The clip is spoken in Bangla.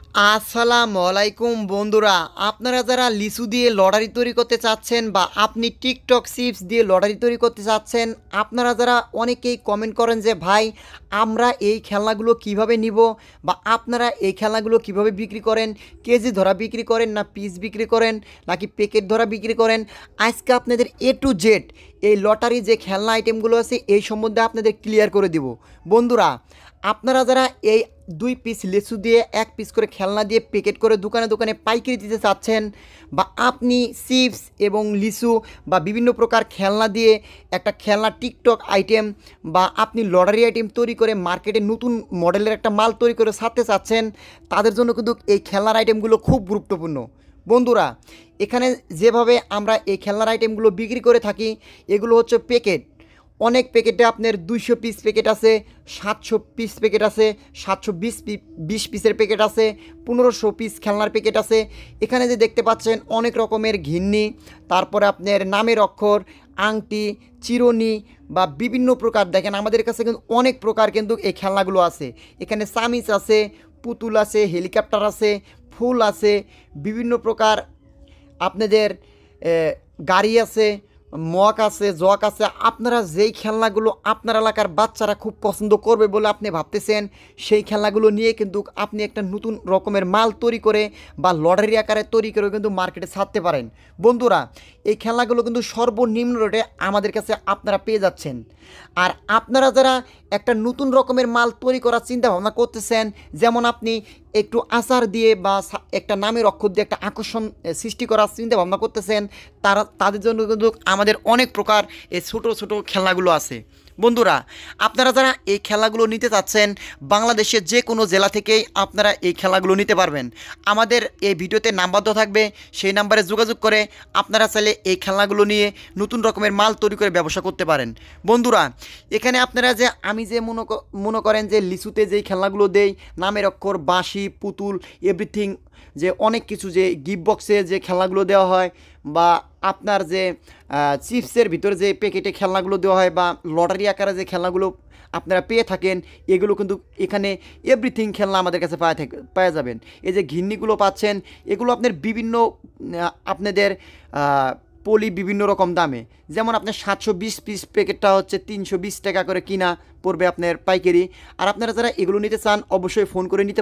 আসসালামু আলাইকুম বন্ধুরা, আপনারা যারা লিচু দিয়ে লটারি তৈরি করতে চাচ্ছেন বা আপনি টিকটক চিপস দিয়ে লটারি তৈরি করতে চাচ্ছেন, আপনারা যারা অনেকেই কমেন্ট করেন যে ভাই আমরা এই খেলনাগুলো কিভাবে নিব বা আপনারা এই খেলনাগুলো কিভাবে বিক্রি করেন, কেজি ধরা বিক্রি করেন না পিস বিক্রি করেন নাকি প্যাকেট ধরা বিক্রি করেন। আজকে আপনাদের এ টু জেড এই লটারি যে খেলনা আইটেমগুলো আছে এই সম্বন্ধে আপনাদের ক্লিয়ার করে দিব। বন্ধুরা, আপনারা যারা এই 2 পিস লিচু দিয়ে 1 পিস করে খেলনা দিয়ে প্যাকেট করে দোকানে দোকানে পাইকারি দিতে চাচ্ছেন, বা আপনি চিপস এবং লিচু বা বিভিন্ন প্রকার খেলনা দিয়ে একটা খেলনা টিকটক আইটেম বা আপনি লটারি আইটেম তৈরি করে মার্কেটে নতুন মডেলের একটা মাল তৈরি করে ছাড়তে চাচ্ছেন, তাদের জন্য কিন্তু এই খেলনার আইটেমগুলো খুব গুরুত্বপূর্ণ। বন্ধুরা, এখানে যেভাবে আমরা এই খেলনার আইটেমগুলো বিক্রি করে থাকি, এগুলো হচ্ছে প্যাকেট। অনেক প্যাকেটে আপনার 200 পিস প্যাকেট আছে, 700 পিস প্যাকেট আছে, 720 পিসের প্যাকেট আছে, 1500 পিস খেলনার প্যাকেট আছে। এখানে যে দেখতে পাচ্ছেন অনেক রকমের ঘিন্নি, তারপরে আপনার নামের অক্ষর, আংটি, চিরুনি বা বিভিন্ন প্রকার, দেখেন আমাদের কাছে কিন্তু অনেক প্রকার কিন্তু এই খেলনাগুলো আছে। এখানে চামিচ আছে, পুতুল আছে, হেলিকপ্টার আছে, ফুল আছে, বিভিন্ন প্রকার আপনাদের গাড়ি আছে, মক আছে, জক আছে। আপনারা যেই খেলনাগুলো আপনার এলাকার বাচ্চারা খুব পছন্দ করবে বলে আপনি ভাবতেছেন, সেই খেলনাগুলো নিয়ে কিন্তু আপনি একটা নতুন রকমের মাল তৈরি করে বা লটারি আকারে তৈরি করে কিন্তু মার্কেটে ছাড়তে পারেন। বন্ধুরা, এই খেলনাগুলো কিন্তু সর্বনিম্ন রেটে আমাদের কাছে আপনারা পেয়ে যাচ্ছেন। আর আপনারা যারা একটা নতুন রকমের মাল তৈরি করার চিন্তা ভাবনা করতেছেন, যেমন আপনি একটু আচার দিয়ে বা একটা নামের অক্ষর দিয়ে একটা আকর্ষণ সৃষ্টি করার চিন্তা ভাবনা করতেছেন, তাদের জন্য কিন্তু আমাদের অনেক প্রকার এই ছোটো ছোটো খেলনাগুলো আছে। বন্ধুরা, আপনারা যারা এই খেলাগুলো নিতে চাচ্ছেন, বাংলাদেশের যে কোনো জেলা থেকেই আপনারা এই খেলাগুলো নিতে পারবেন। আমাদের এই ভিডিওতে নাম্বার দেওয়া থাকবে, সেই নাম্বারে যোগাযোগ করে আপনারা চাইলে এই খেলনাগুলো নিয়ে নতুন রকমের মাল তৈরি করে ব্যবসা করতে পারেন। বন্ধুরা, এখানে আপনারা যে আমি যে মনে করেন যে লিচুতে যেই খেলনাগুলো দেই, নামের অক্ষর, বাঁশি, পুতুল, এভরিথিং, যে অনেক কিছু যে গিফট বক্সে যে খেলনাগুলো দেওয়া হয়, বা আপনার যে চিপসের ভিতরে যে প্যাকেটে খেলনাগুলো দেওয়া হয়, বা লটারি আকারে যে খেলনাগুলো আপনারা পেয়ে থাকেন, এগুলো কিন্তু এখানে এভরিথিং খেলনা আমাদের কাছে পাওয়া যাবেন। এই যে ঘিন্নিগুলো পাচ্ছেন, এগুলো আপনার বিভিন্ন আপনাদের পলি বিভিন্ন রকম দামে। যেমন আপনার 720 পিস প্যাকেটটা হচ্ছে 320 টাকা করে কিনা পড়বে আপনার পাইকারি। আর আপনারা যারা এগুলো নিতে চান অবশ্যই ফোন করে নিতে